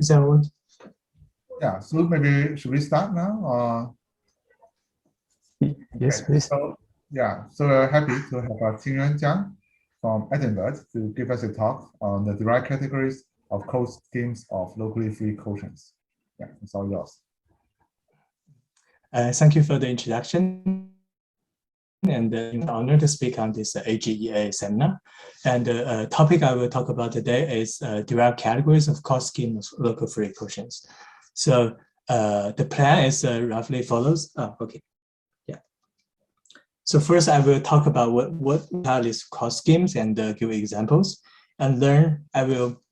Is that what? Yeah, so maybe should we start now? Yes, Okay, please. so yeah, so we're happy to have Jiang from Edinburgh to give us a talk on the derived categories of code schemes of locally free quotients. Yeah, it's all yours. Thank you for the introduction. And it's an honor to speak on this AGEA seminar. And the topic I will talk about today is derived categories of code schemes of local free quotients. So the plan is roughly follows. Oh, okay. Yeah. So first, I will talk about what are these code schemes and give examples. And then I will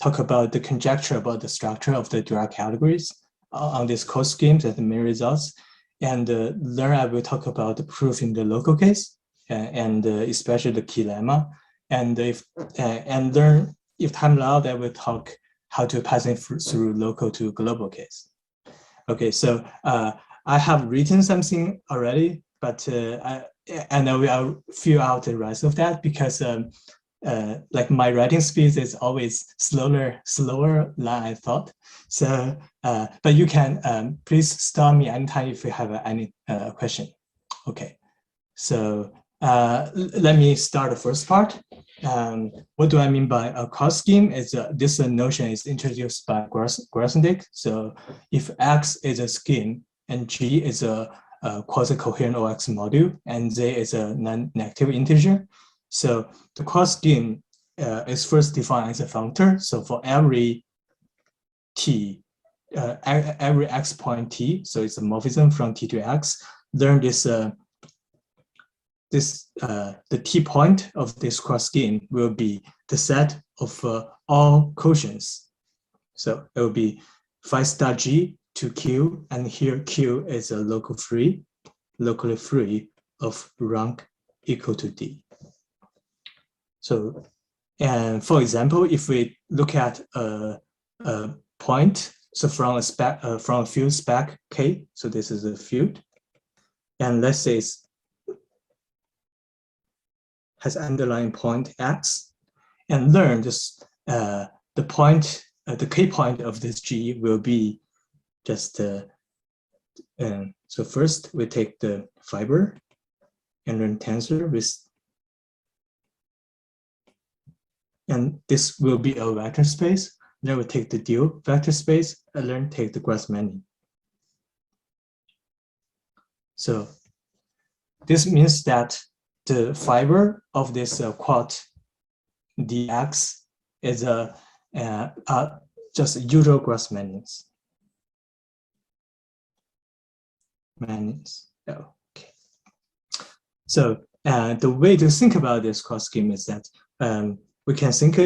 talk about the conjecture about the structure of the derived categories on these code schemes and the main results. And then I will talk about the proof in the local case and especially the key lemma. And then if time allows, I will talk how to pass it through local to global case. Okay, so I have written something already, but I know I'll fill out the rest of that because like my writing speed is always slower than I thought. So, but you can please stop me anytime if you have any question. Okay, so let me start the first part. What do I mean by a code scheme? Is this notion is introduced by Grothendieck. So if X is a scheme and G is a quasi-coherent OX module and Z is a non-negative integer, so the code scheme is first defined as a functor. So for every t, every x point t, so it's a morphism from t to x, then the t point of this code scheme will be the set of all quotients. So it will be phi star g to q, and here q is a locally free of rank equal to d. So, and for example, if we look at a point, so from a field spec K, so this is a field, and let's say it has underlying point X, and learn this the point, the K point of this G will be just so first we take the fiber and then tensor with. And this will be a vector space. Then we take the dual vector space and then take the Grassmannian. So this means that the fiber of this quad dx is just usual Grassmannians. Okay. So the way to think about this code scheme is that we can think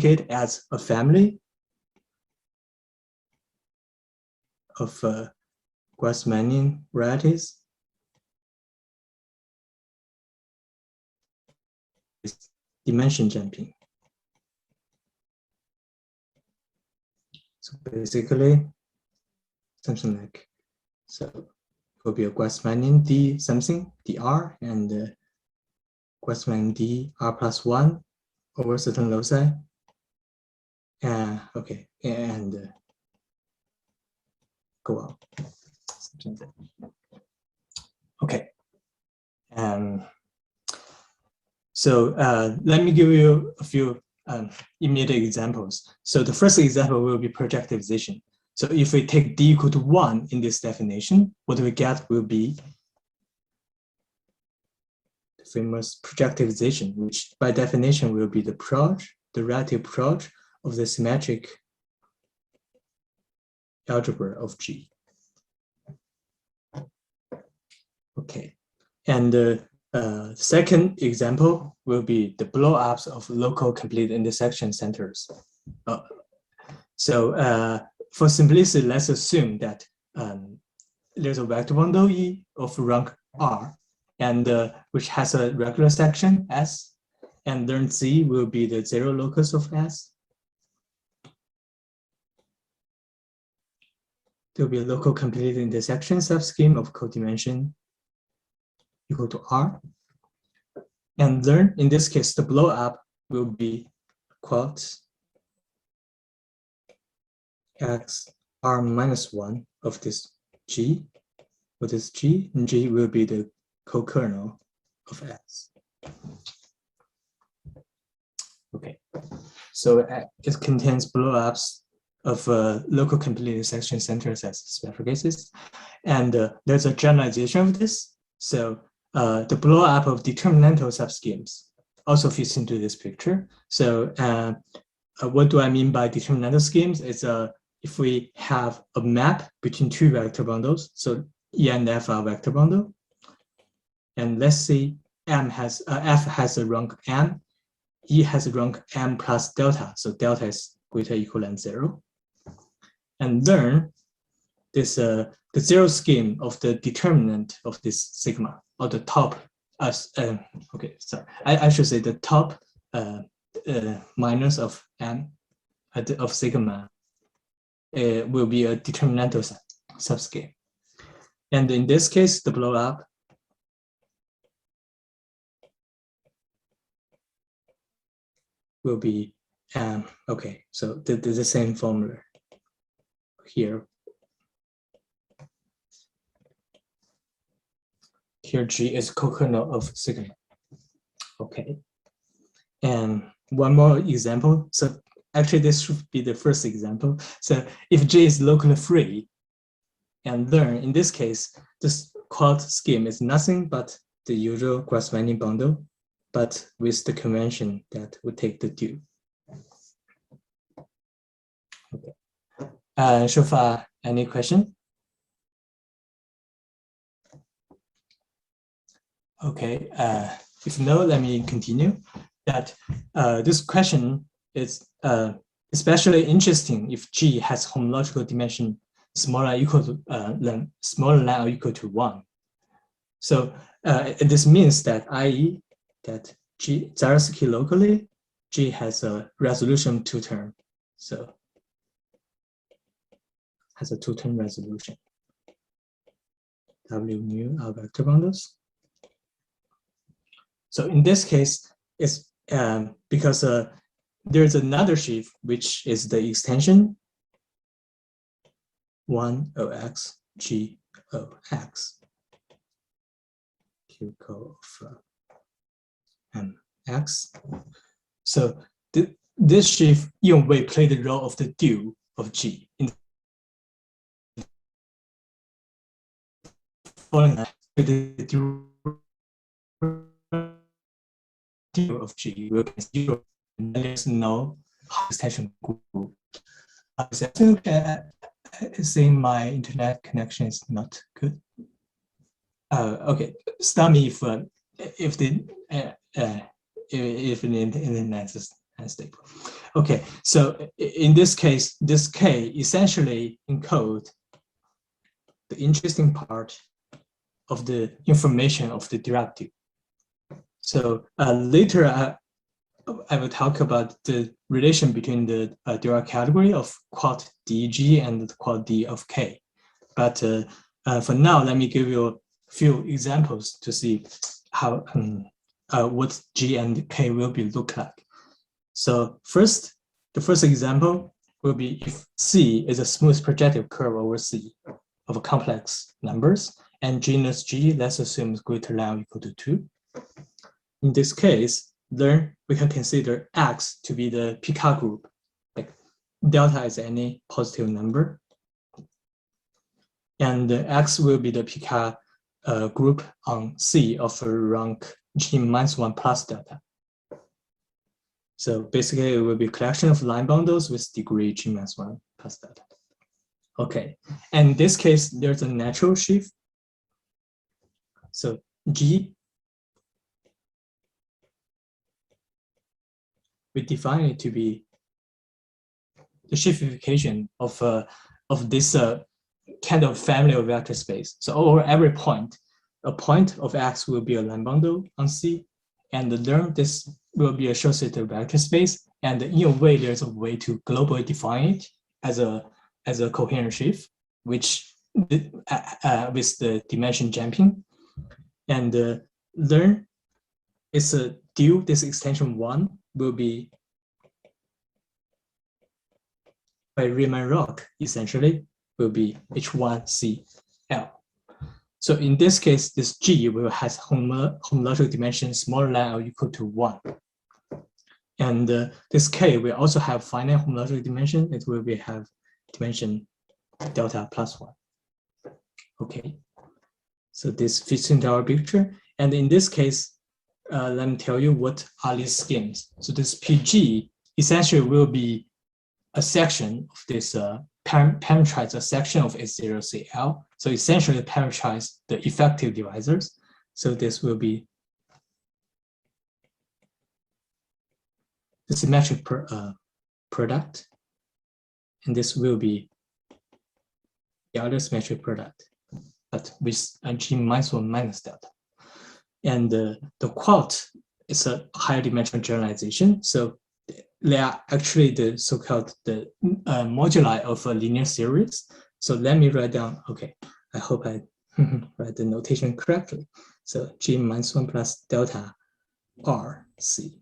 it as a family of Grassmannian varieties. It's dimension jumping. So basically, something like, so it will be a Grassmannian D something, dr, and Grassmannian D r plus 1 over certain loci. Okay, and go on. Okay. So let me give you a few immediate examples. So the first example will be projectivization. So if we take d equal to 1 in this definition, what we get will be the famous projectivization, which by definition will be the relative product of the symmetric algebra of G. Okay, and the second example will be the blow-ups of local complete intersection centers. For simplicity, let's assume that there's a vector bundle E of rank R, and which has a regular section S, and then Z will be the zero locus of S. There will be a local complete intersection subscheme of codimension equal to R. And then in this case, the blow up will be quotes x r minus 1 of this G. What is G? And G will be the co-kernel of X. Okay, so it contains blowups of local complete intersection centers as special cases. And there's a generalization of this. So the blowup of determinantal subschemes also fits into this picture. So what do I mean by determinantal schemes? It's if we have a map between two vector bundles, so E and F are vector bundle, and let's say F has a rank M, E has a rank M plus delta, so delta is greater or equal than 0. And learn this the zero scheme of the determinant of this sigma, or the top okay, sorry, I should say the top minus of M of sigma will be a determinantal subscheme. And in this case, the blowup will be okay, so the same formula here. Here G is co-kernel of sigma. Okay, and one more example. So actually this should be the first example. So if G is locally free, and learn, in this case, this quad scheme is nothing but the usual corresponding bundle, but with the convention that we take the due. Okay. So far, any question? Okay. If no, let me continue. That this question is especially interesting if G has homological dimension smaller equal to smaller than or equal to 1. So this means that i.e. that G Zariski locally, G has a resolution 2-term. So has a 2-term resolution. W mu are vector bundles. So in this case, it's because there's another sheaf which is the extension 1OX GOX. Q of X. So this sheaf in a way play the role of the due of G. In the due of G will be 0, and there is no extension group. I think saying my internet connection is not good. Okay, stop me if the internet is unstable. Okay, so in this case, this K essentially encodes the interesting part of the information of the derivative. So later I will talk about the relation between the Dirac category of quad DG and the quad D of K. But for now, let me give you a few examples to see how what G and K will be look like. So the first example will be if C is a smooth projective curve over C of complex numbers, and genus G, let's assume, is greater than or equal to 2. In this case, then we can consider X to be the Picard group. Like delta is any positive number. And X will be the Picard group on C of rank G minus 1 plus delta. So basically, it will be a collection of line bundles with degree G minus 1 plus delta. Okay, and in this case, there's a natural sheaf. So G, we define it to be the sheafification of this kind of family of vector space. So over every point, a point of X will be a line bundle on C, and then this will be associated vector space. And in a way, there's a way to globally define it as a coherent sheaf, which with the dimension jumping. And then it's a due, this extension 1 will be by Riemann-Roch essentially will be H1CL. So in this case, this G will have homological dimension smaller than or equal to 1. And this K will also have finite homological dimension. It will have dimension delta plus 1. Okay, so this fits into our picture. And in this case, let me tell you what are these schemes. So this PG essentially will be a section of this parameterize a section of S0CL. So essentially parameterize the effective divisors. So this will be the symmetric product. And this will be the other symmetric product, but with G minus 1 minus delta. And the quart is a higher dimensional generalization. So they are actually the so-called the moduli of a linear series. So let me write down, okay, I hope I write the notation correctly. So G minus 1 plus delta RC.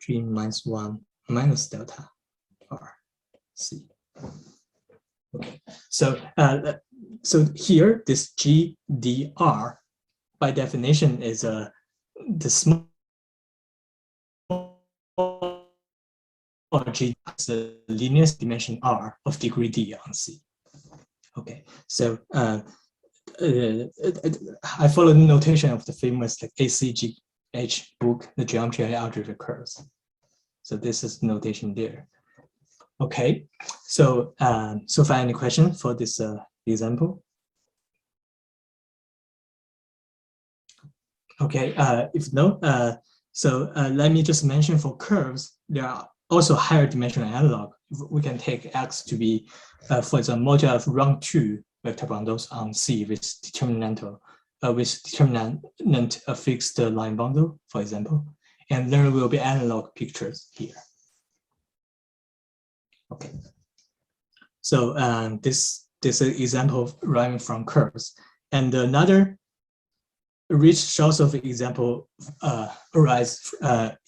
G minus 1 minus delta RC. Okay, so so here this GDR by definition is the small G is the linear dimension R of degree D on C. Okay, so I follow the notation of the famous like ACGH book, the geometry and algebra curves. So this is notation there. Okay, so so far any question for this example? Okay, if no, so let me just mention for curves, there are also higher dimensional analog. We can take X to be, for example, moduli of rank 2 vector bundles on C with determinant a fixed line bundle, for example, and there will be analog pictures here. Okay, so this is an example of deriving from curves, and another rich source of example arise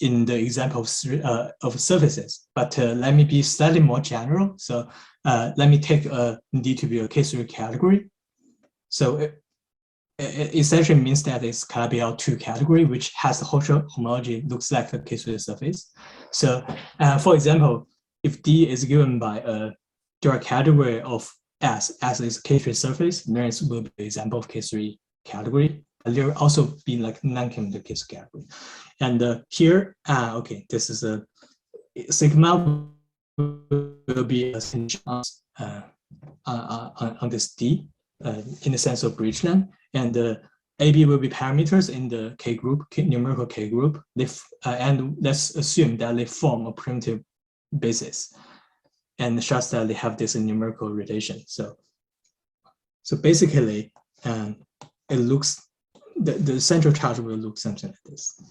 in the example of surfaces. But let me be slightly more general. So let me take D to be a K3 category. So it essentially means that it's Calabi-L2 category, which has the homology looks like the K3 surface. So for example, if D is given by a direct category of S as is K3 surface, then it will be an example of K3 category. And there will also be like non-chemical K3 category. And here, okay, this is a sigma will be a on this D in the sense of Bridgeland, and AB will be parameters in the K group, numerical K group. And let's assume that they form a primitive basis, and such that they have this numerical relation. So basically, it looks the central charge will look something like this.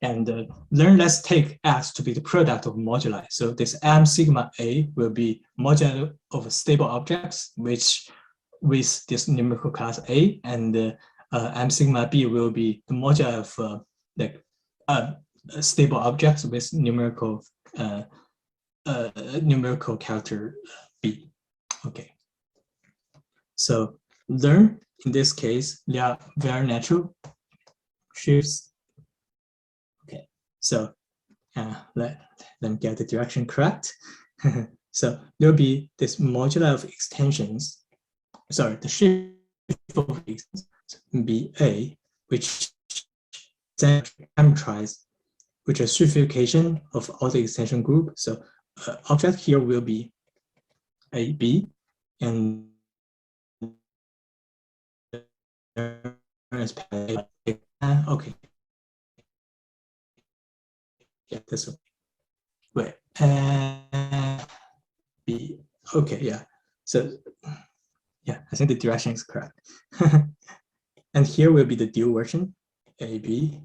And then let's take S to be the product of moduli. So this M sigma A will be moduli of stable objects, which with this numerical class A, and M sigma B will be the moduli of stable objects with numerical character B. Okay. So learn in this case, they are very natural shifts. Okay, so let me get the direction correct. So there'll be this moduli of extensions. Sorry, the shift of extensions be A, which then parameterize, which is certification of all the extension group. So object here will be A, B, and okay. Yeah, this one. Wait. B. Okay, yeah. So yeah, I think the direction is correct. And here will be the dual version, A, B.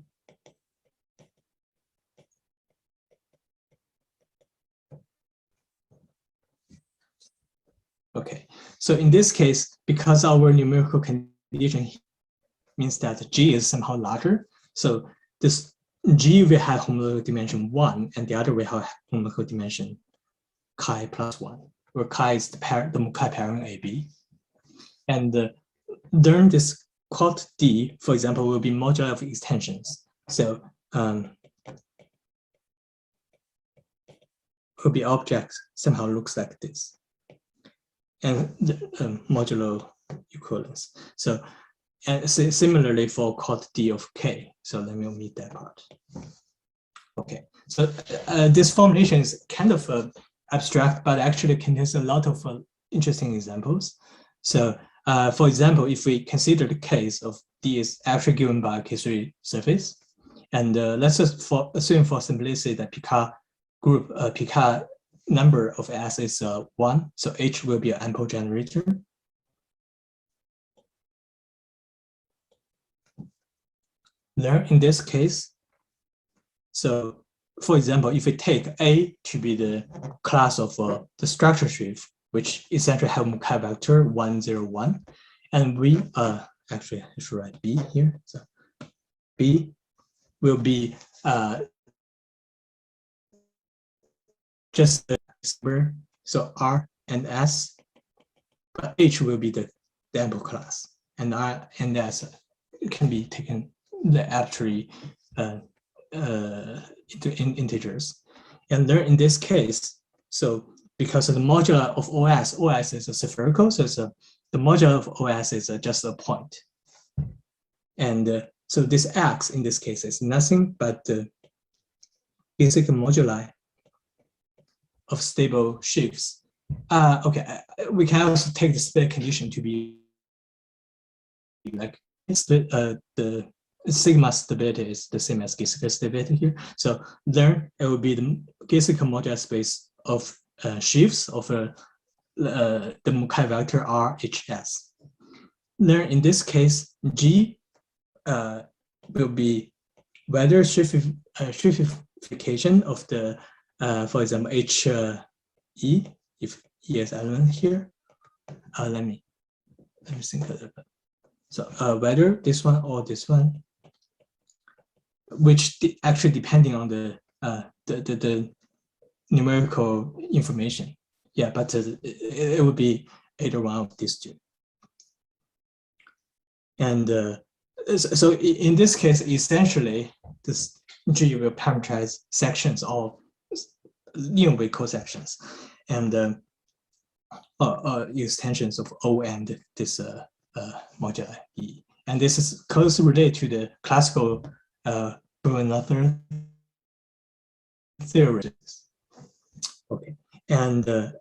Okay, so in this case, because our numerical condition means that G is somehow larger, so this G will have homological dimension 1, and the other will have homological dimension chi plus 1, where chi is the Mukai pairing AB. And then this quad D, for example, will be modular of extensions. So will be objects somehow looks like this, and the modulo equivalence. So and similarly for quad D of K. So let me omit that part. Okay, so this formulation is kind of abstract, but actually contains a lot of interesting examples. So for example, if we consider the case of D is actually given by a K3 surface, and let's just assume for simplicity that Picard group, Picard number of S is 1, so H will be an ample generator. Then in this case, so for example, if we take A to be the class of the structure sheaf, which essentially have Mukai vector 1, 0, 1, and we actually I should write B here. So B will be just the number, so R and S, but H will be the ample class, and R and S can be taken the arbitrary into integers. And then in this case, so because of the modular of OS is a spherical, so the modular of OS is just a point. And so this X in this case is nothing but the basic moduli of stable sheaves. Okay, we can also take the split condition to be like the sigma stability is the same as Giesecke stability here. So then it will be the Giesecke modular space of sheaves of the Mukai vector RHS. Then in this case, G will be whether sheafification of the, for example, HE, if E is element here. Let me think a little bit. So whether this one or this one, which actually depending on the numerical information. Yeah, but it would be either one of these two. And so in this case, essentially, this G will parameterize sections of Ewing co-sections and extensions of O and this modular E. And this is closely related to the classical Bruner theory. Okay, and let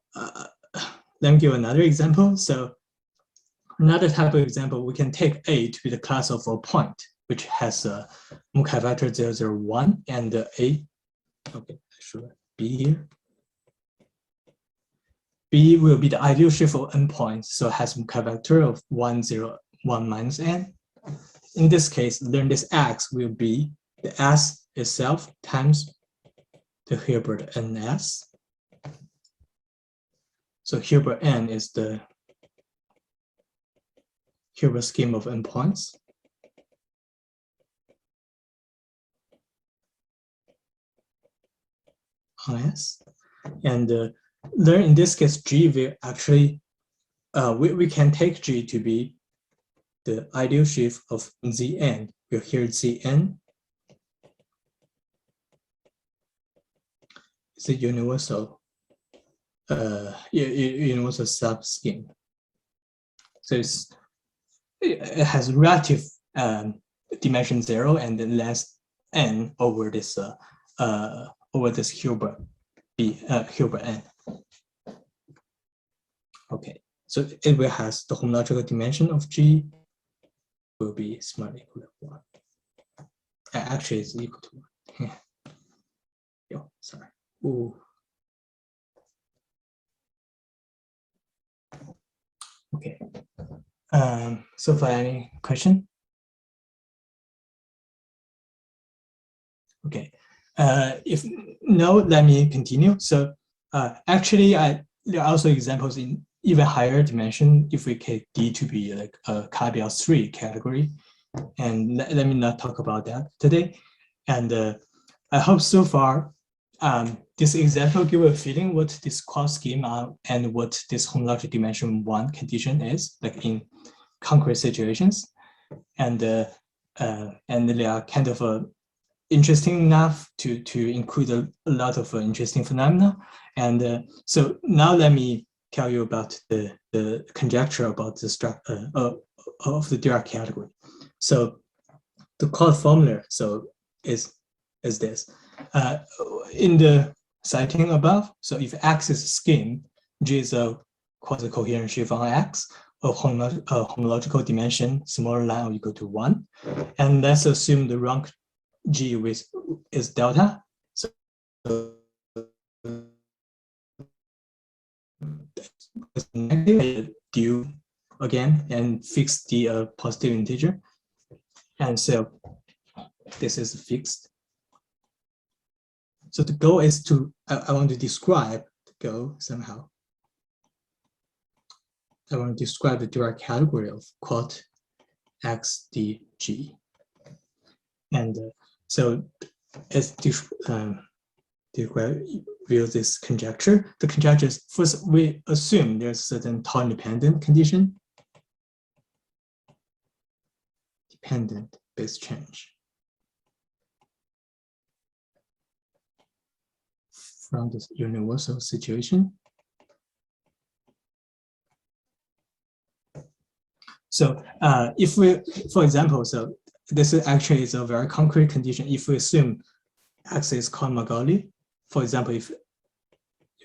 me give another example. So another type of example, we can take A to be the class of a point, which has a Mukai vector 001 and A. Okay, sure. B here. B will be the ideal sheaf of n points, so it has Mukai vector of 1, 0, 1 minus n. In this case, then this X will be the S itself times the Hilbert NS. So Hilbert N is the Hilbert scheme of endpoints. S. And then in this case, G will actually, we can take G to be the ideal sheaf of Zn. We'll hear Zn is a universal universal sub-scheme. So it has relative dimension 0 and then less n over this Hilbert Hilbert n. Okay, so it will has the homological dimension of G will be smaller equal to 1. Actually, it's equal to 1. Yo, sorry. Ooh. Okay. So for any question? Okay. If no, let me continue. So actually, there are also examples in even higher dimension if we take D to be like a Cabial 3 category. And let me not talk about that today. And I hope so far this example give a feeling what this cross schema and what this homological dimension 1 condition is, like in concrete situations. And they are kind of interesting enough to include a lot of interesting phenomena. And so now let me tell you about the conjecture about the structure of the Dirac category. So the code formula is this. In the citing above, so if X is a scheme, G is a quasi-coherent sheaf on X of homological dimension smaller than or equal to 1. And let's assume the rank G is delta. So negative due again and fix the positive integer. And so this is fixed. So the goal is to, I want to describe the goal somehow. I want to describe the Dirac category of quad XDG. And so as reveal this conjecture, the conjecture is first we assume there's a certain tau independent condition, dependent base change from this universal situation. So if we, for example, so this is actually is a very concrete condition. If we assume X is Kolmogorov, for example, if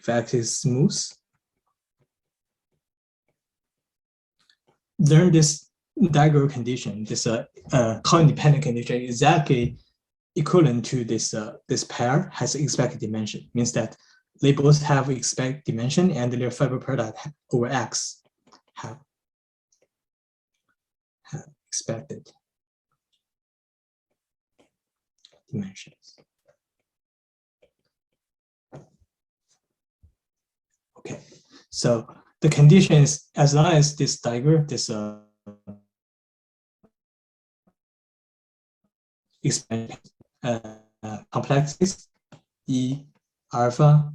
X is smooth, then this diagonal condition, this co-independent condition, exactly equivalent to this this pair has expected dimension. Means that they both have expected dimension and their fiber product over X have expected dimensions. Okay, so the condition is as long as this diagram, this expansion complexes E alpha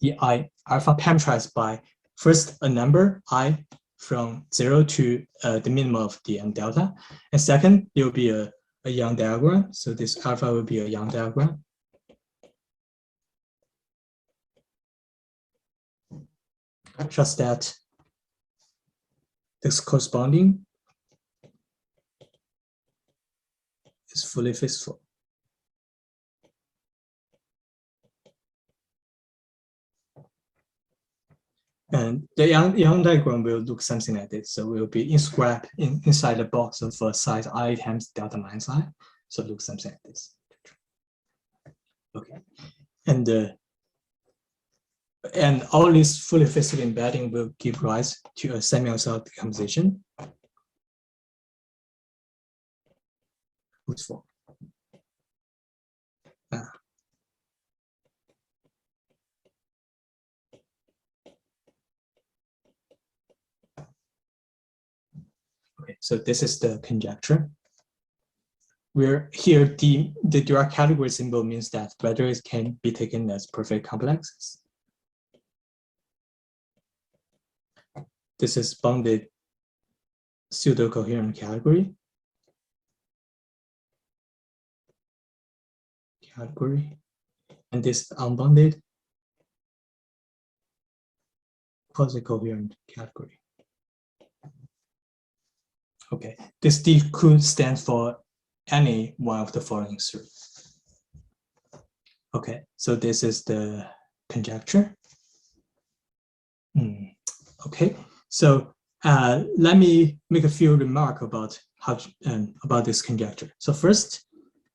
parameterized by first a number I from 0 to the minimum of the m delta, and second there will be a Jiang diagram. So this alpha will be a Jiang diagram. Just that this corresponding is fully fixable. And the Jiang diagram will look something like this. So we'll be inscribed inside the box of size I times delta minus I. So it looks something like this. Okay, and all this fully fixable embedding will give rise to a semi-cell decomposition. Useful. Okay, so this is the conjecture. Where here the Dirac category symbol means that whether it can be taken as perfect complexes. This is bounded pseudo-coherent category. And this unbounded quasi-coherent category. Okay, this D could stand for any one of the following three. Okay, so this is the conjecture. Okay, so let me make a few remarks about how about this conjecture. So first,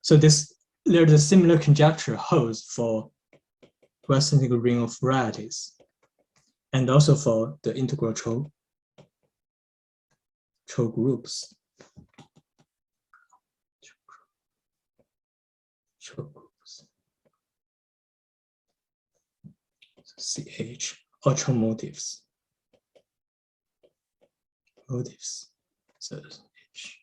so there's a similar conjecture holds for Western ring of varieties, and also for the integral Chou groups. CH ultra motives. So H.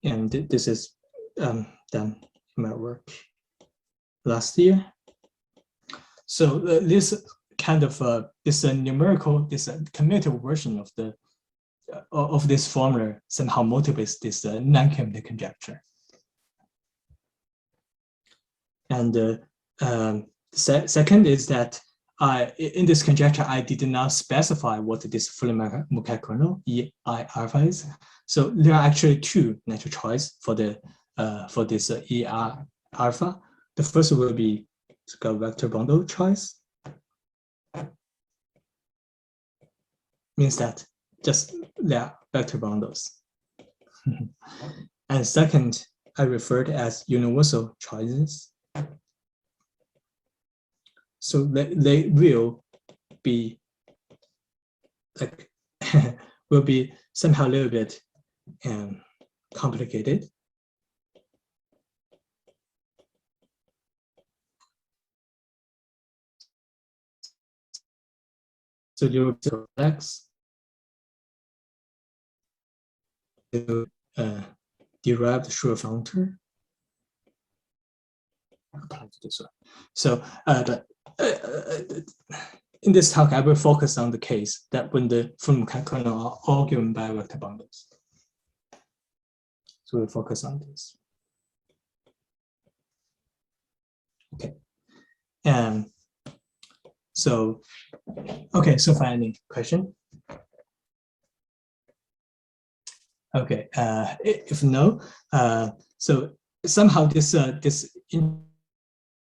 and this is done in my work last year. So this kind of this numerical, this commutative version of this formula somehow motivates this non-commutative conjecture. And second is that in this conjecture, I did not specify what this fully Mukai kernel EI alpha is. So there are actually two natural choice for this EI alpha. The first will be vector bundle choice. Means that just there are vector bundles. And second, I referred as universal choices. So they will be like will be somehow a little bit complicated. So you complex to derive the Schur functor. So in this talk, I will focus on the case that when the full Mukai kernel are all given by vector bundles. So we'll focus on this. Okay. So finally, question. Okay, if no, so somehow this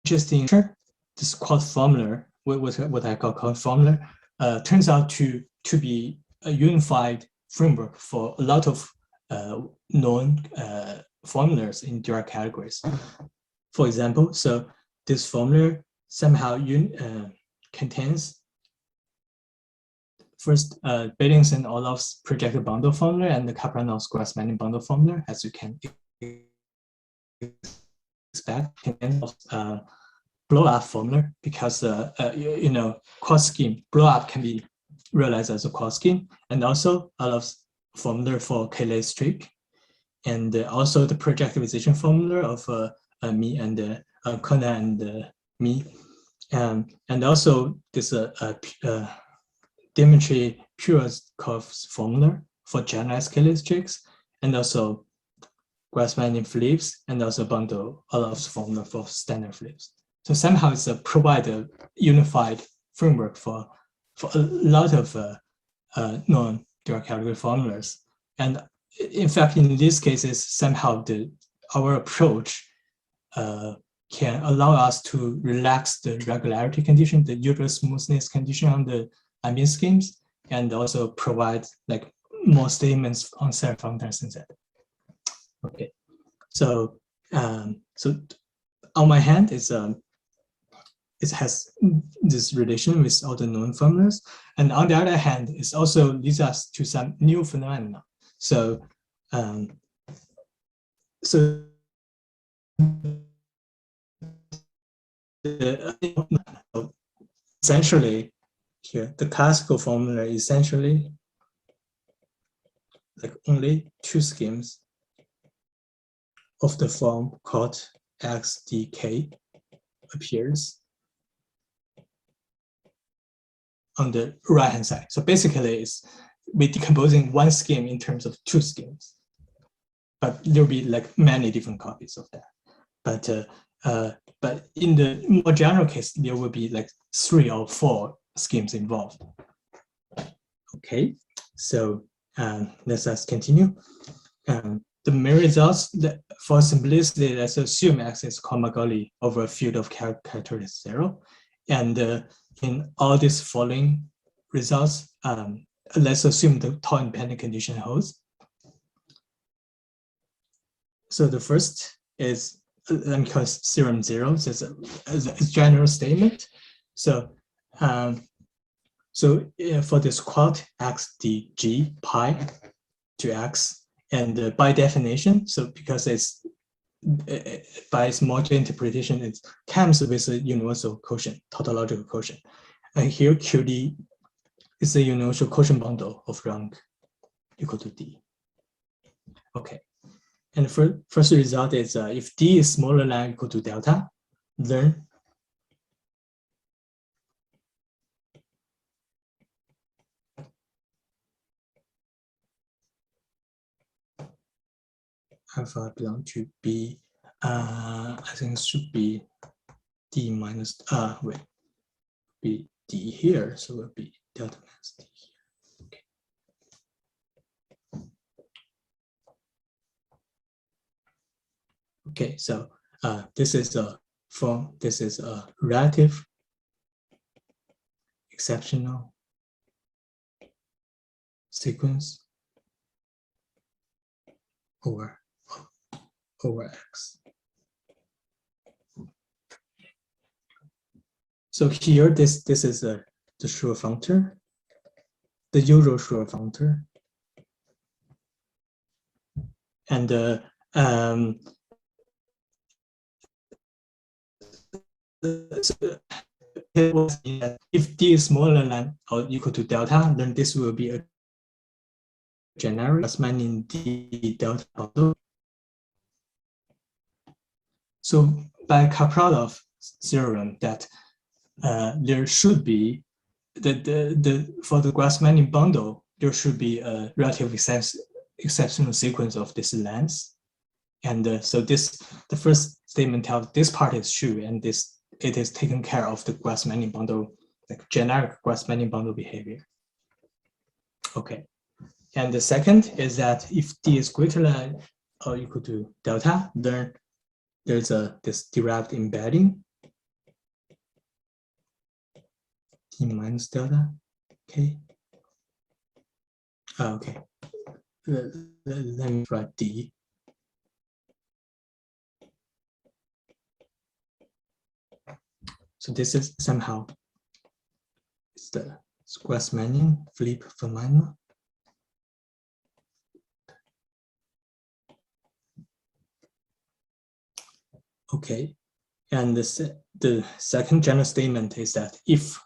interesting, this quad formula, what I call formula, turns out to be a unified framework for a lot of known formulas in Dirac categories. For example, so this formula somehow contains first Billings and Orloff's projected bundle formula and the Kapranov's Grassmann bundle formula, as you can expect, contains blow-up formula because quad scheme blow-up can be realized as a quad scheme, and also Orloff's formula for Cayley streak, and also the projectivization formula of me and Kona and me, and also this Dimitri Purakov's formula for generalized Cayley streaks, and also Grassmann flips, and also bundle Orloff's formula for standard flips. So somehow it's provide a unified framework for a lot of non-Dirac category formulas. And in fact, in these cases, somehow our approach can allow us to relax the regularity condition, the usual smoothness condition on the ambient schemes, and also provide like more statements on self functors instead. Okay, so on my hand is it has this relation with all the known formulas, and on the other hand, it also leads us to some new phenomena. So essentially here the classical formula is essentially like only two schemes of the form called XDK appears on the right hand side. So basically we're decomposing one scheme in terms of two schemes, but there'll be like many different copies of that. But in the more general case, there will be like 3 or 4 schemes involved. Okay, so let's continue. The main results that for simplicity, let's assume X is Kolmogorov over a field of characteristics 0. And in all these following results, let's assume the tau independent condition holds. So the first is, let me call it theorem 0. So it's a general statement. So for this quad x dg pi to x, and by definition, so because it's by its modular interpretation, it comes with a universal quotient, tautological quotient. And here QD is a universal quotient bundle of rank equal to D. Okay, And first result is if D is smaller than or equal to delta, then alpha belong to B. I think it should be D minus, wait, be D here, so it will be delta minus D here. Okay, so this is a relative exceptional sequence over X. So here, this is the Schur functor, the usual Schur functor, and if D is smaller than or equal to delta, then this will be a generic Grassmannian D delta bundle. So by Kapradov theorem, that there should be for the Grassmannian bundle, there should be a relative exceptional sequence of this length, and so the first statement tells this part is true, and it is taken care of the Grassmannian bundle, like generic Grassmannian bundle behavior. Okay, and the second is that if D is greater than or equal to delta, then there's this derived embedding D minus delta. Okay. Okay. Let me write D. So this is somehow it's the Grassmannian flip phenomenon. Okay, and the second general statement is that if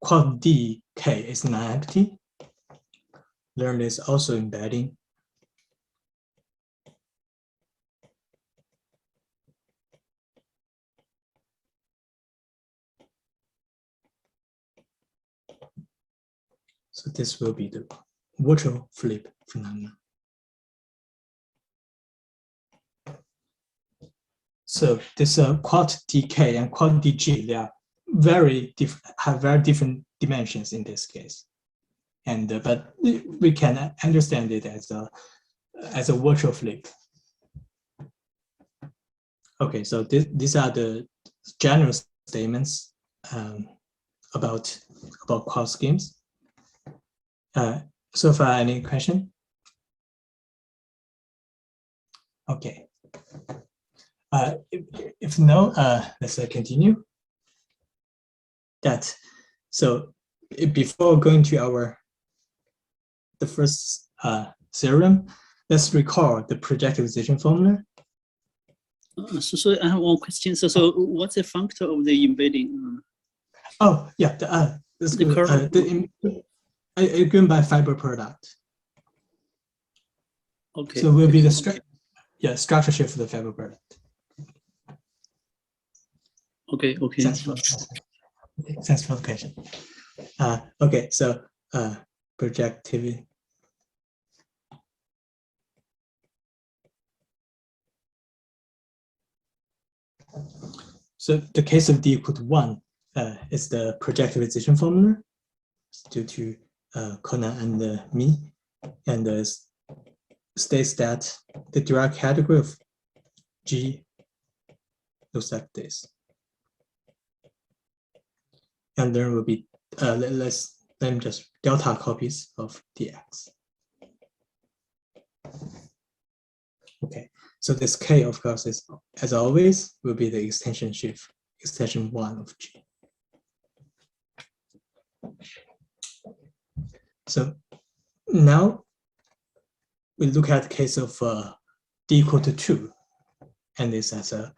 quad D K is non-empty, then there's also embedding so this will be the virtual flip phenomenon. So this quad dk and quad dg, they are have very different dimensions in this case, and but we can understand it as a virtual flip. Okay, so these are the general statements about quad schemes. So far, any question? Okay. If no, let's continue. So before going to the first theorem, let's recall the projectivization formula. So I have one question. So what's the functor of the embedding? Oh yeah, given by fiber product. Okay. So will be the structure shift for the fiber product. Okay. Thanks for the question. Okay, so projectivity. So the case of D equal to 1 is the projectivization formula due to Conan and me, and states that the Dirac category of G looks like this. And there will be let me just delta copies of dx. Okay, so this K, of course, is, as always, will be the extension 1 of G. So now we look at the case of D equal to 2, and this has a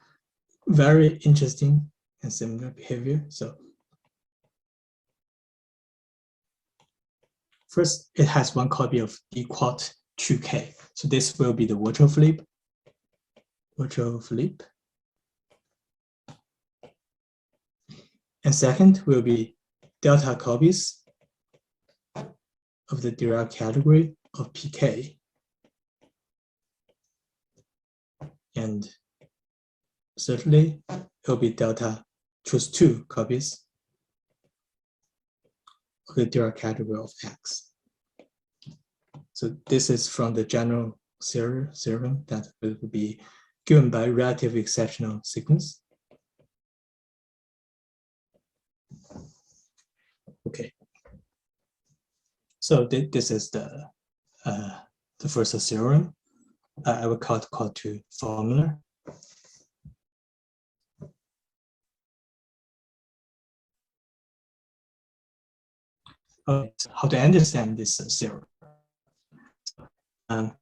very interesting and similar behavior. So first, it has one copy of D quad 2K. So this will be the virtual flip. virtual flip. And second will be delta copies of the derived category of PK. And thirdly, it will be delta choose 2 copies of the derived category of X. So this is from the general theorem that will be given by relative exceptional sequence. Okay. So this is the first theorem. I will call to formula. Okay, so how to understand this theorem? From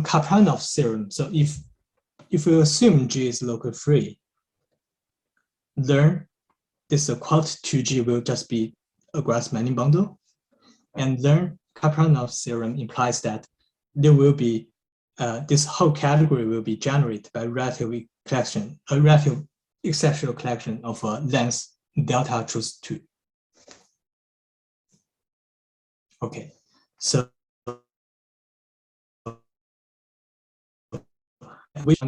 Kapranov's theorem, so if we assume G is locally free, then this quant 2G will just be a Grassmann bundle, and then Kapranov's theorem implies that there will be this whole category will be generated by relative exceptional collection of length delta choose 2. Okay, so which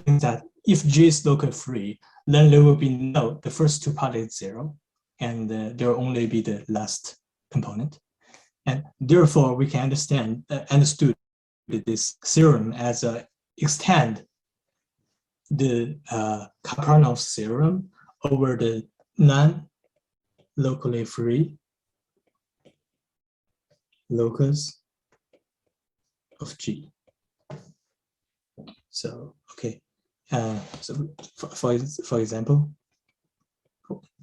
means that if G is locally free, then there will be the first two part is 0, and there will only be the last component. And therefore, we can understood this theorem as extend the Kapranov's theorem over the non-locally free locus of G. So okay, so for example,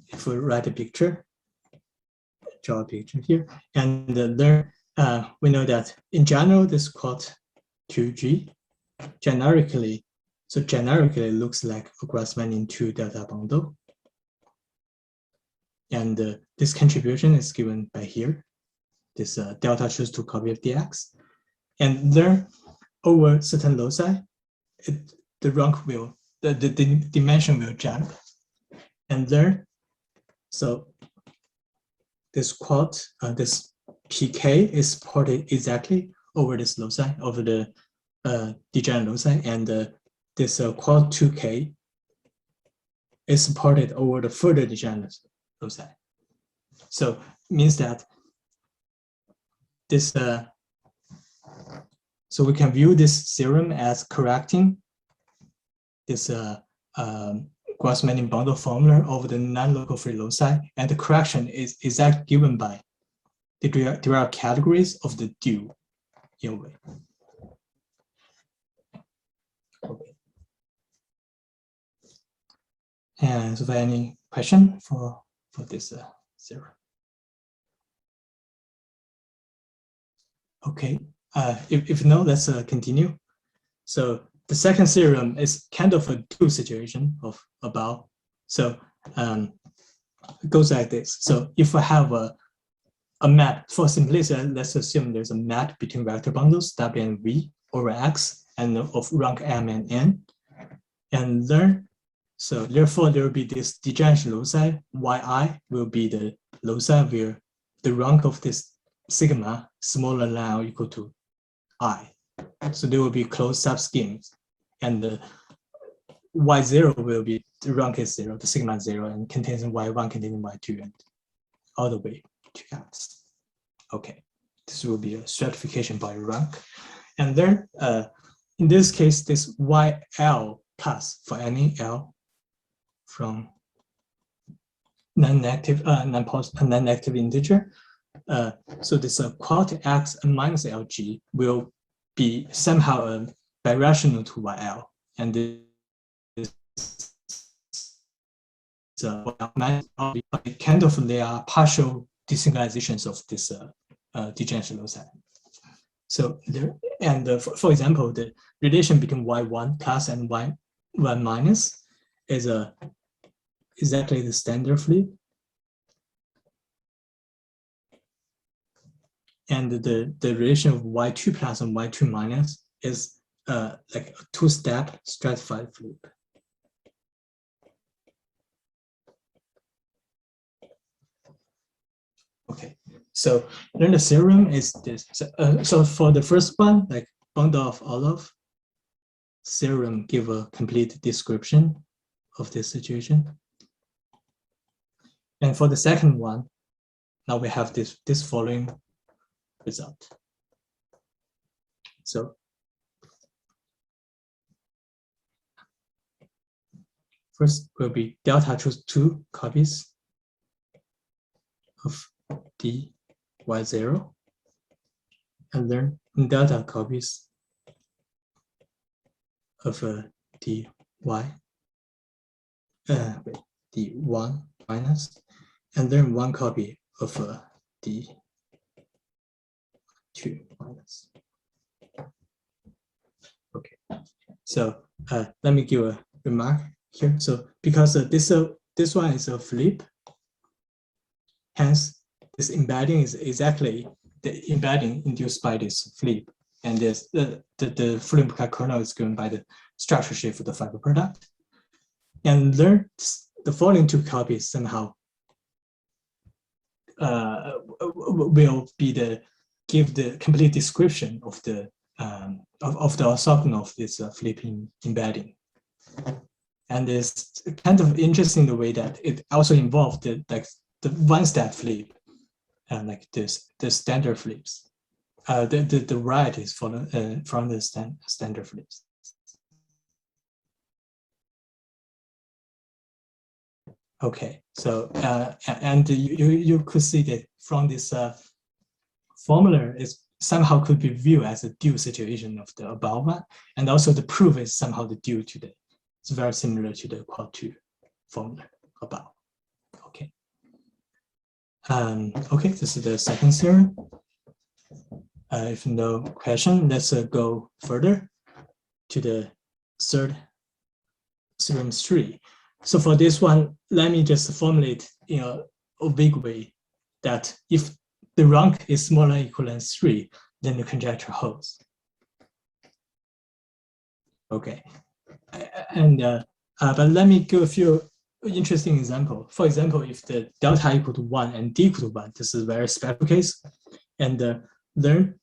if we write a picture, draw a picture here, and then we know that in general this quant 2G generically looks like a Grassmann 2 delta bundle, and this contribution is given by here, this delta choose 2 copy of dx, and then over certain loci, the rank will the dimension will jump, and then so this quant this PK is supported exactly over this loci, over the degenerate loci, and this quant 2K is supported over the further degenerate loci. So means that this so we can view this theorem as correcting this Grassmann bundle formula over the non-local free loci, and the correction is exactly given by the derived categories of the due in a way. Okay. And so, any question for this theorem? Okay. If no, let's continue. So the second theorem is kind of a dual situation of above. So it goes like this. So if I have a map, for simplicity, let's assume there's a map between vector bundles W and V over X, and of rank M and N. And then, so therefore there will be this degenerate loci, Yi will be the loci where the rank of this sigma smaller than or equal to I. So there will be closed subschemes, and the Y0 will be the rank is 0, the sigma is 0, and contains Y1 containing Y2, and all the way to X. Okay, this will be a stratification by rank. And then in this case, this YL plus for any L from non-negative integer. So this quant X and minus LG will be somehow birational to YL, and this kind of they are partial desynchronizations of this degeneration loci. So there, and for example, the relation between Y1 plus and Y1 minus is exactly the standard flip. And the relation of Y2 plus and Y2 minus is like a two-step stratified flip. Okay, so then the theorem is this. So for the first one, like bundle of Orlov theorem give a complete description of this situation. And for the second one, now we have this following result. So first will be delta choose 2 copies of dy0, and then delta copies of dy, d1 minus, and then one copy of d2 minus. Okay, so let me give a remark here. So because this one is a flip, hence this embedding is exactly the embedding induced by this flip, and this the flip kernel is given by the structure shift of the fiber product, and then the following two copies somehow will be give the complete description of the orthogonal of this flipping embedding. And it's kind of interesting the way that it also involved the one-step flip, like the standard flips. The right is from the standard flips. Okay, so and you could see that from this formula is somehow could be viewed as a dual situation of the above one, and also the proof is somehow the due to the. It's very similar to the quad 2 formula above. Okay. Okay, this is the second theorem. If no question, let's go further to the third theorem 3. So for this one, let me just formulate in a vague way that if the rank is smaller than or equal than 3, then the conjecture holds. Okay, and but let me give a few interesting examples. For example, if the delta equal to 1 and d equal to 1, this is a very special case, and learn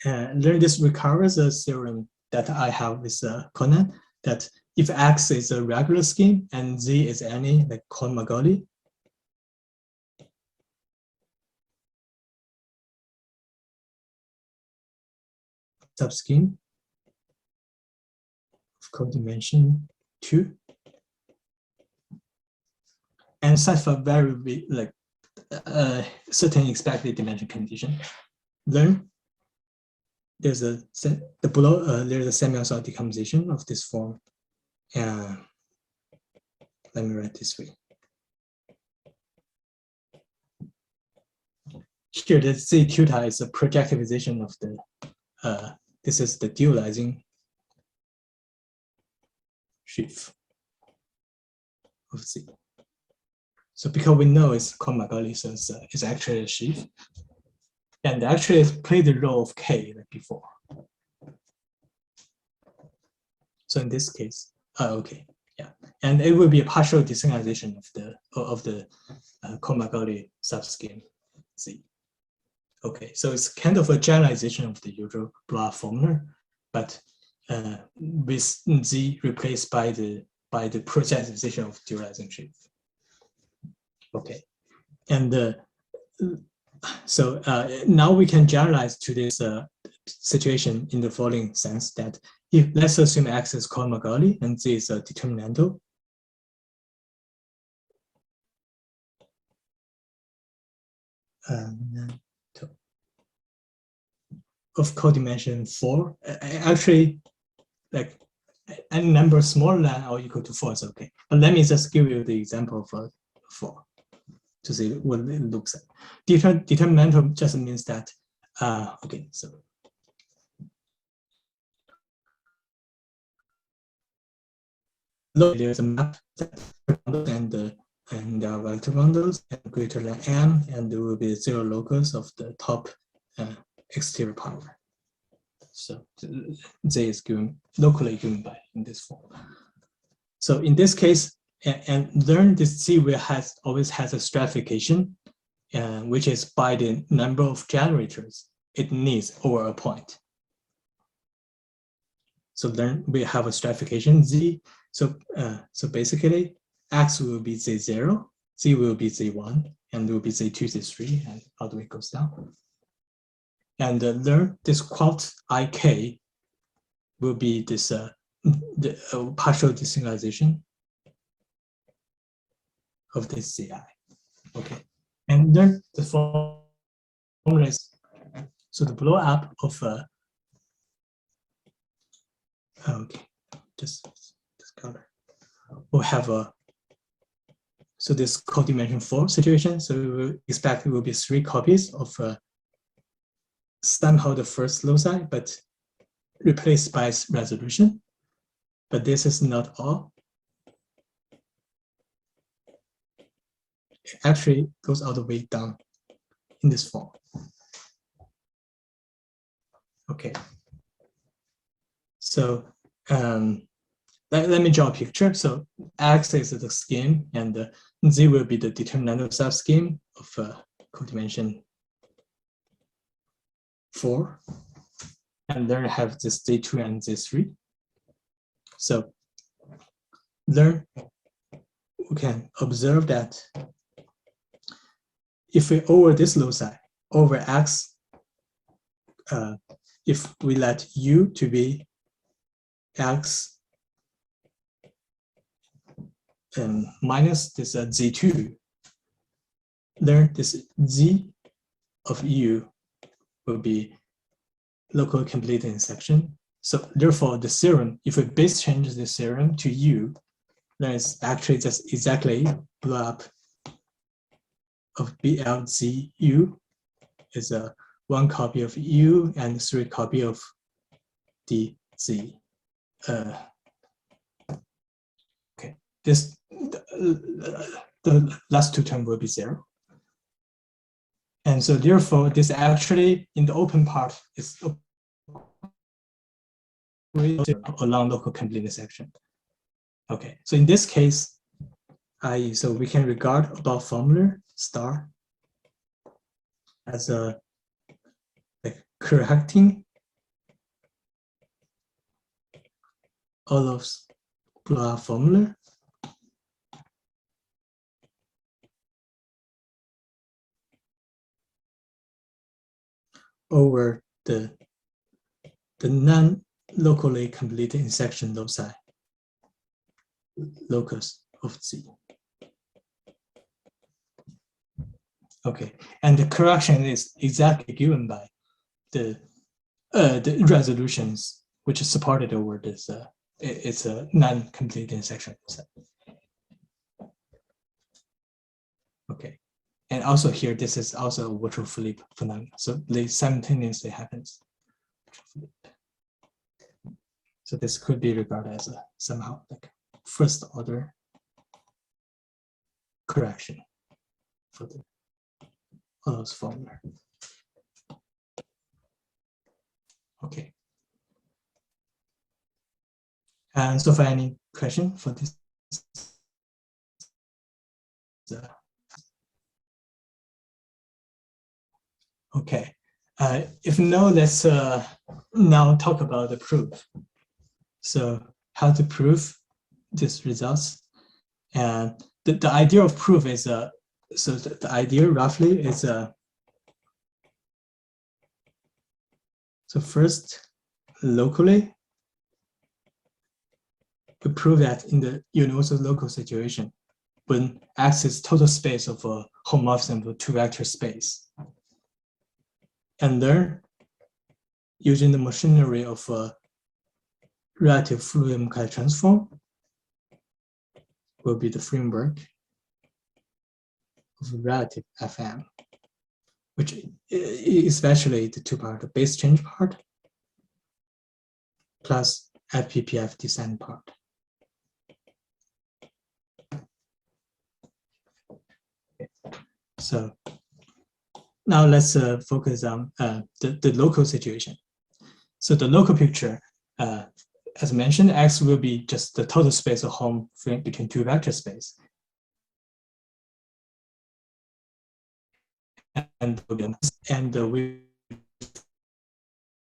this recovers a theorem that I have with Conan, that if X is a regular scheme and Z is any, like Cohn-Margolli, subscheme of codimension 2, and satisfy very like certain expected dimension condition, then there's there's a semi-auxiliary decomposition of this form. Let me write this way. Here, the Z theta is a projectivization of the, this is the dualizing sheaf of Z. So because we know it's Cohn-Margolli, so it's actually a sheaf. And actually it played the role of K like before. So in this case, okay, yeah. And it will be a partial desynchronization of the Cohn-Margolli subscheme Z. Okay, so it's kind of a generalization of the usual block formula, but with Z replaced by the projectivization of dualizing sheaf. Okay, and so now we can generalize to this situation in the following sense, that if let's assume X is Cohn-Margolli and Z is a determinantal, of codimension 4, actually, like any number smaller than or equal to 4 is okay. But let me just give you the example for 4 to see what it looks like. Determinantal just means that, okay, so. There's a map and there are vector bundles and greater than m, and there will be 0 locus of the top exterior power. So Z is given locally given by in this form. So in this case, and learn this Z will always has a stratification, which is by the number of generators it needs over a point. So then we have a stratification Z. So basically, X will be Z0, Z will be Z1, and will be Z2, Z3, and all the way goes down. And learn this quant IK will be this the partial desynchronization of this CI. Okay, and then the formula is so the blow up of okay, just this color. We'll have so this codimension 4 situation. So we will expect it will be 3 copies of somehow the first loci, but replaced by resolution. But this is not all. It actually goes all the way down in this form. Okay. So let me draw a picture. So X is the scheme, and Z will be the determinant subscheme of codimension 4. And then I have this Z2 and Z3. So then we can observe that if we over this loci, over X, if we let U to be X minus this Z2, then this Z of U will be local complete intersection. So therefore, the theorem, if we base change the theorem to U, then it's actually just exactly blow up of BLZU is a 1 copy of U and 3 copy of DZ. Okay, this the last 2 terms will be 0. And so therefore, this actually in the open part is along local complete intersection. Okay, so in this case, so we can regard above formula star as a correcting all of blow formula over the non-locally complete intersection loci locus of Z. Okay, and the correction is exactly given by the resolutions which is supported over this. It's a non-complete intersection. Okay, and also here this is also a virtual flip phenomenon. So they simultaneously happens. So this could be regarded as a somehow like first order correction for the Hollow's formula. Okay. And so for any question for this? Okay. If no, let's now talk about the proof. So how to prove these results. And the idea of proof is, so the idea roughly is, so first, locally, we prove that in the universal local situation, when X is total space of a homomorphism of a 2-vector space. And then, using the machinery of a relative Fourier transform, will be the framework of relative FM, which especially the 2 part, the base change part, plus FPPF descent part. So now let's focus on the local situation. So the local picture, as mentioned, X will be just the total space of home between two vector space. And we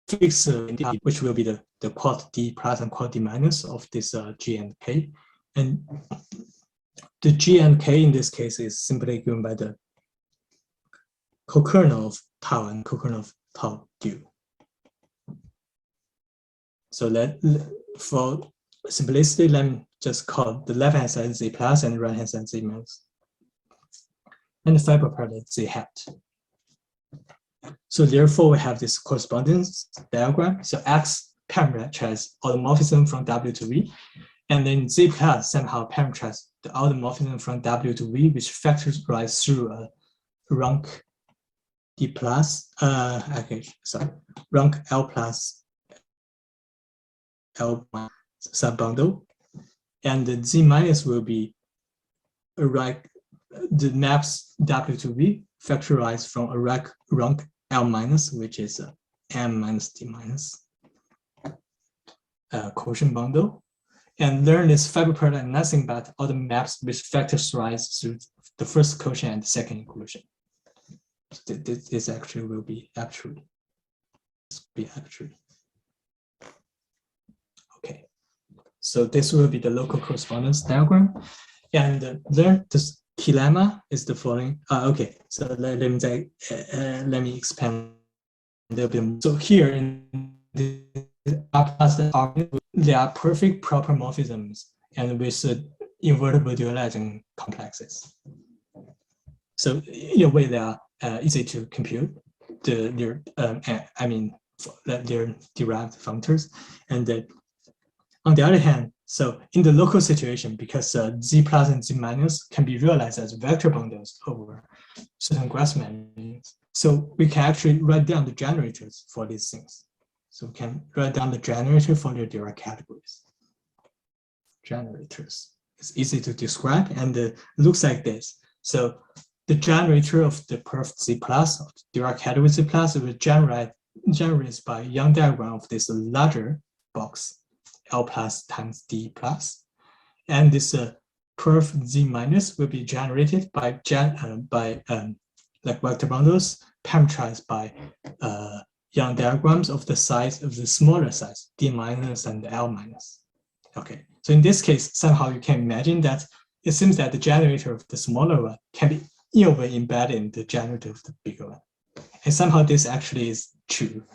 fix which will be the quad D plus and quad D minus of this G and K. And the G and K in this case is simply given by the cokernel of tau and cokernel of tau du. So for simplicity, let me just call the left hand side Z plus and the right hand side Z minus. And the fiber part is Z hat. So therefore, we have this correspondence diagram. So X parameterizes automorphism from W to V, and then Z plus somehow parameterizes the automorphism from W to V, which factorizes through a rank D plus, rank L plus L subbundle, and the Z minus will be a rank the maps W to V factorized from a rank L minus, which is M minus D minus quotient bundle, and learn this fiber product nothing but all the maps which factorize through the first quotient and the second inclusion. So this actually will be actually. Okay, so this will be the local correspondence diagram, and learn this key lemma is the following. Okay, so let me expand a little bit more. So here in the there are perfect proper morphisms and with invertible dualizing complexes. So in a way, they are easy to compute. Their derived functors, and on the other hand, so in the local situation, because Z plus and Z minus can be realized as vector bundles over certain Grassmann, so we can actually write down the generators for these things. So we can write down the generator for the Dirac categories. Generators. It's easy to describe, and looks like this. So the generator of the perf Z plus, of the Dirac category Z plus, will generates by Young diagram of this larger box. L plus times D plus, and this perf Z minus will be generated by like vector bundles parameterized by Young diagrams of the size of the smaller size D minus and L minus. Okay, so in this case, somehow you can imagine that it seems that the generator of the smaller one can be in a way embedded in the generator of the bigger one, and somehow this actually is true.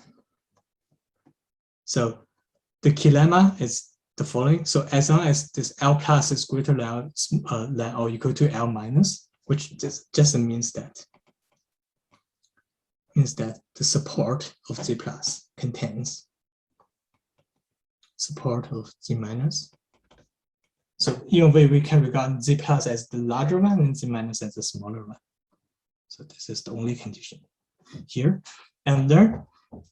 So the key lemma is the following. So as long as this L plus is greater than or equal to L minus, which just means that the support of Z plus contains support of Z minus. So in a way, we can regard Z plus as the larger one and Z minus as the smaller one. So this is the only condition here. And then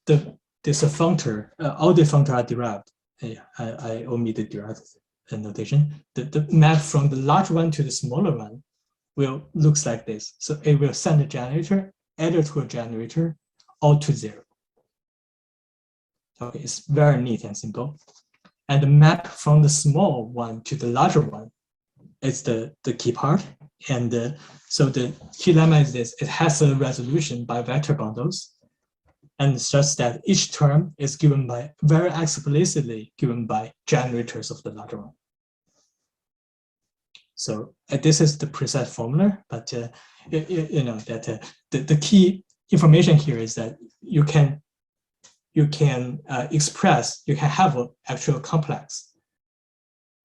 this functor, all the functors are derived. I omit the derived notation. The map from the large one to the smaller one will looks like this. So it will send a generator, adder to a generator, all to 0. Okay, it's very neat and simple. And the map from the small one to the larger one is the key part. And so the key lemma is this: it has a resolution by vector bundles, and such that each term is given by very explicitly given by generators of the larger one. So this is the precise formula, but you know that the key information here is that you can express, you can have an actual complex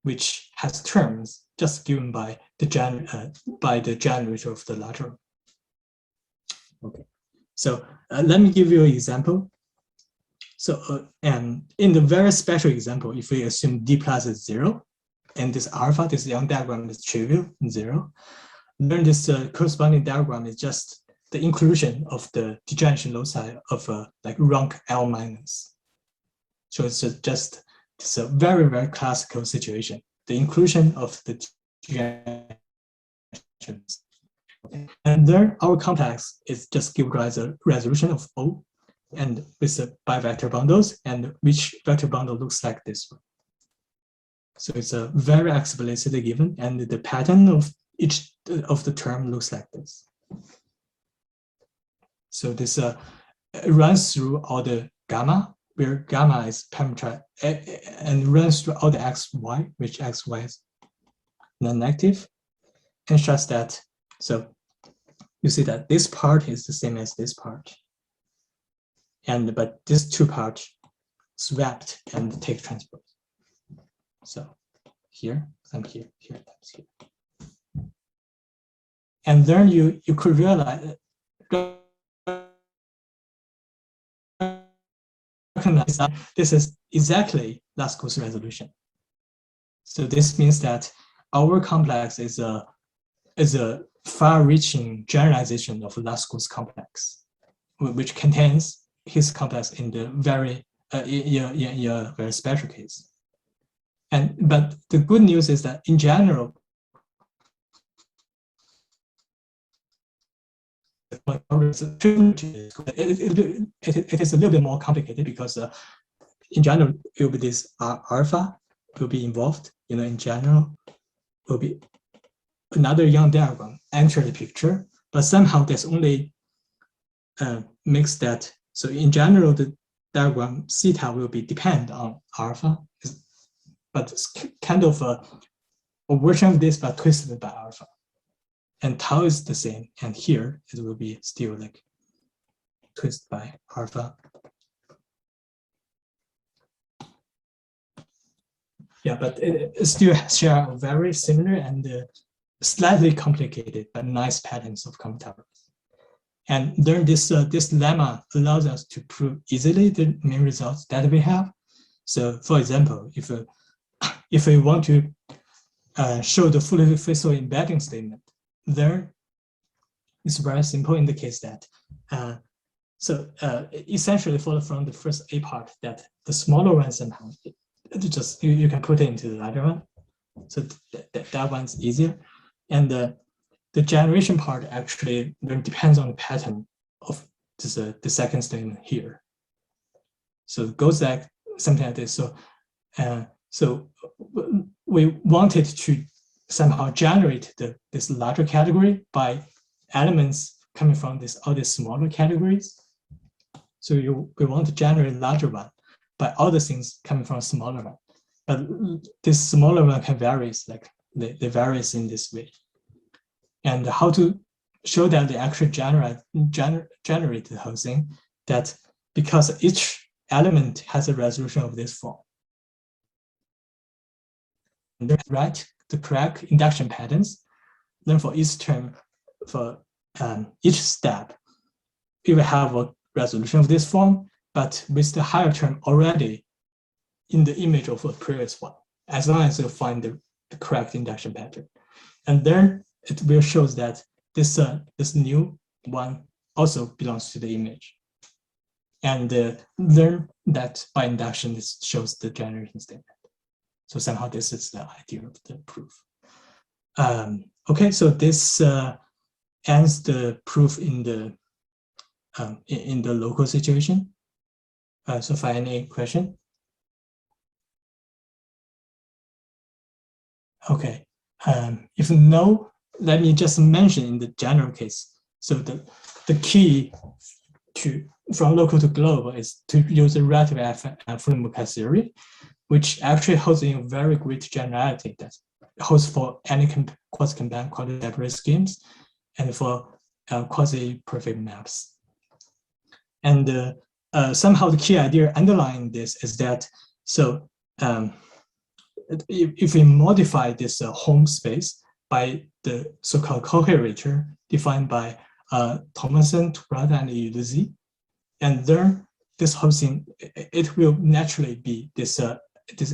which has terms just given by the generator of the larger one. Okay. So let me give you an example. So and in the very special example, if we assume D plus is 0, and this alpha, this Young diagram is trivial, 0, then this corresponding diagram is just the inclusion of the degeneration loci of like rank L minus. So it's just a very, very classical situation. The inclusion of the degenerations. And then our complex is just give rise a resolution of O. and with the bivector bundles, and which vector bundle looks like this one. So it's a very explicitly given, and the pattern of each of the term looks like this. So this runs through all the gamma, where gamma is parameter, and runs through all the xy, which xy is non-negative, and shows that. So you see that this part is the same as this part, and but these two parts swapped and take transpose. So here, and here, times here. And then you could realize that this is exactly Lascaux resolution. So this means that our complex is a far-reaching generalization of Lascaux complex, which contains his complex in the very very special case. But the good news is that in general, it is a little bit more complicated because in general, it will be this alpha will be involved. In general, will be another Jiang diagram enter the picture, but somehow there's only makes that. So in general, the diagram theta will be depend on alpha, but it's kind of a version of this, but twisted by alpha. And tau is the same, and here it will be still like twisted by alpha. Yeah, but it still share very similar and slightly complicated but nice patterns of commutables. And then this lemma allows us to prove easily the main results that we have. So, for example, if we want to show the fully faithful embedding statement, then it's very simple in the case that essentially follow from the first A part that the smaller one somehow just you can put it into the larger one. So that one's easier. And the generation part actually depends on the pattern of this, the second statement here. So it goes like something like this. So we wanted to somehow generate this larger category by elements coming from all these smaller categories. So we want to generate a larger one by all the things coming from a smaller one. But this smaller one can vary, like they varies in this way. And how to show that they actually generate the whole thing, that because each element has a resolution of this form. And then write the correct induction patterns. Then for each term, for each step, we will have a resolution of this form, but with the higher term already in the image of a previous one, as long as you find the correct induction pattern. And then it will show that this new one also belongs to the image. And learn that by induction, this shows the generation statement. So somehow this is the idea of the proof. Okay, so this ends the proof in the local situation. So for any question? Okay, if no, let me just mention in the general case. So the key from local to global is to use the relative affluent theory, which actually holds in a very great generality that holds for any quasi-combined quasi-separate schemes and for quasi-perfect maps. And somehow the key idea underlying this is that, so if we modify this home space by the so-called coherator defined by Thomason, Turata, and Ulizzi, and then this whole thing, it will naturally be this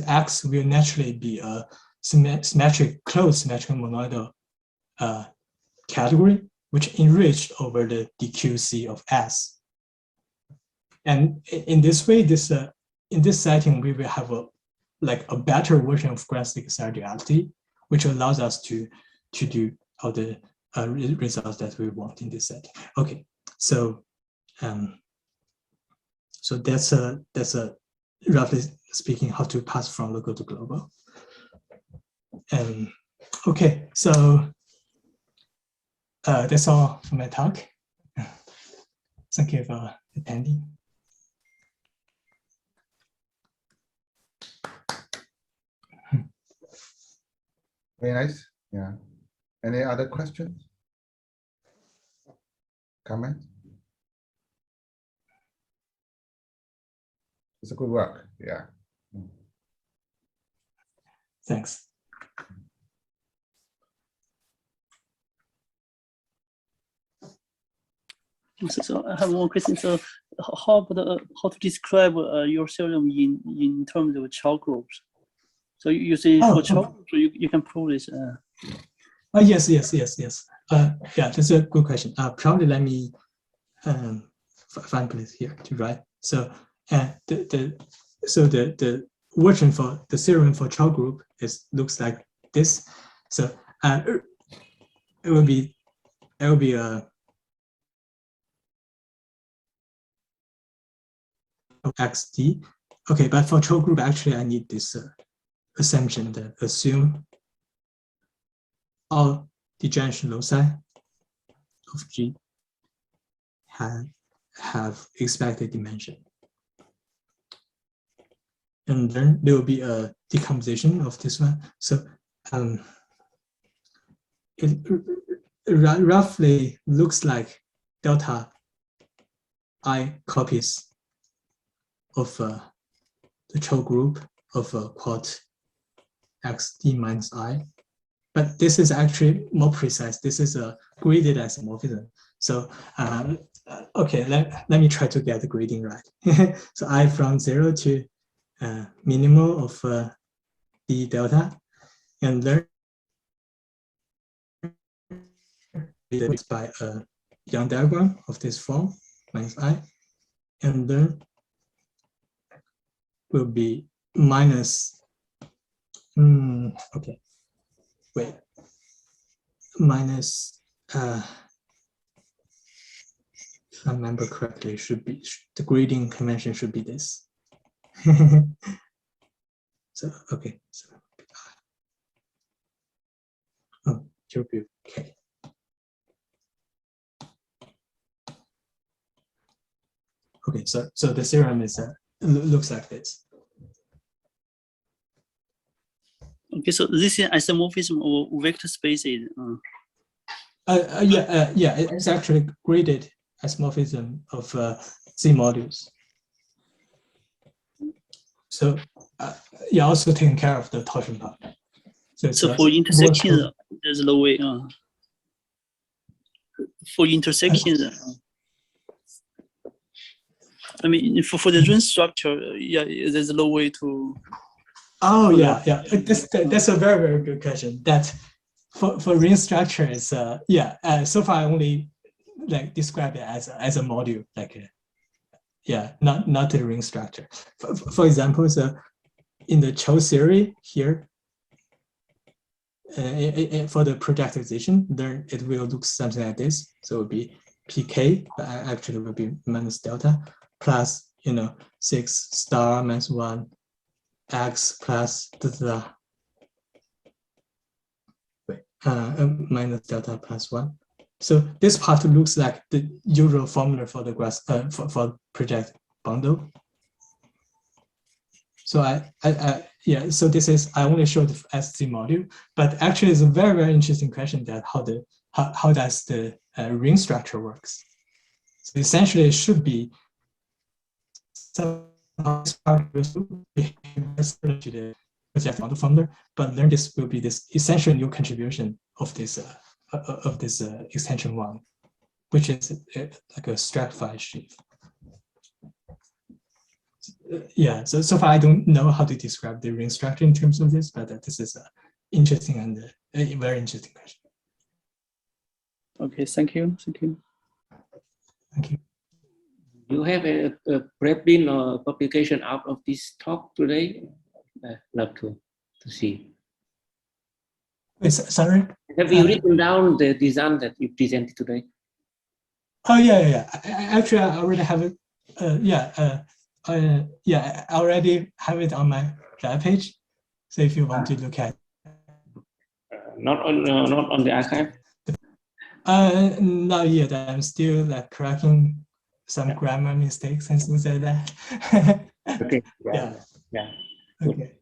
X will naturally be a symmetric, closed symmetric monoidal category, which enriched over the DQC of S. And in this way, in this setting, we will have a better version of grand-stick duality, which allows us to do all the results that we want in this setting. Okay, so So that's a roughly speaking how to pass from local to global. And okay, so that's all for my talk. Thank you for attending. Very nice. Yeah. Any other questions? Comment? It's a good work. Yeah. Thanks. So I have one question. So how about how to describe your theorem in terms of child groups? So you say for child groups, so you can prove this. Yes. Yeah, that's a good question. Probably let me find a place here to write. So the version for the theorem for child group looks like this. So it will be a XD. Okay, but for child group, actually, I need this assumption that assume all degeneration loci of G have expected dimension. And then there will be a decomposition of this one. So it roughly looks like delta I copies of the Chow group of quad XD minus I. But this is actually more precise. This is a graded isomorphism. So okay, let me try to get the grading right. So I from 0 to minimal of d delta, and then it's by a Jiang diagram of this form minus I, and then will be minus okay, wait, minus if I remember correctly, should be the grading convention should be this. So okay, so okay. Okay, so the theorem is looks like this. Okay, so this is isomorphism of vector spaces. Yeah, it's actually graded isomorphism of Z modules. So you're also taking care of the torsion part. So for intersections, there's no way. For intersections, I mean, for the ring structure, yeah, there's no way to. Oh yeah. That's a very, very good question. That for ring structure is so far I only like describe it as a module, like not the ring structure. For example, so in the Chow theory here, for the projectization, then it will look something like this. So it will be pk, but actually will be minus delta plus 6 star minus 1 x plus minus delta plus 1. So this part looks like the usual formula for the grass for project bundle. So so this is I only showed the SC module, but actually it's a very, very interesting question that how does the ring structure works. So essentially it should be somehow to the project bundle formula, but then this will be this essential new contribution of this extension 1, which is like a stratified sheaf. Yeah, so far I don't know how to describe the ring structure in terms of this, but this is interesting and a very interesting question. Okay, thank you. Thank you. You have a preprint or publication out of this talk today? Love to see. Wait, sorry? Have you written down the design that you presented today? Oh yeah. Actually, I already have it. Yeah, I already have it on my web page. So if you want to look at, not on the archive. not yet. I'm still like correcting some grammar mistakes and things like that. Okay. Yeah. Yeah. Okay.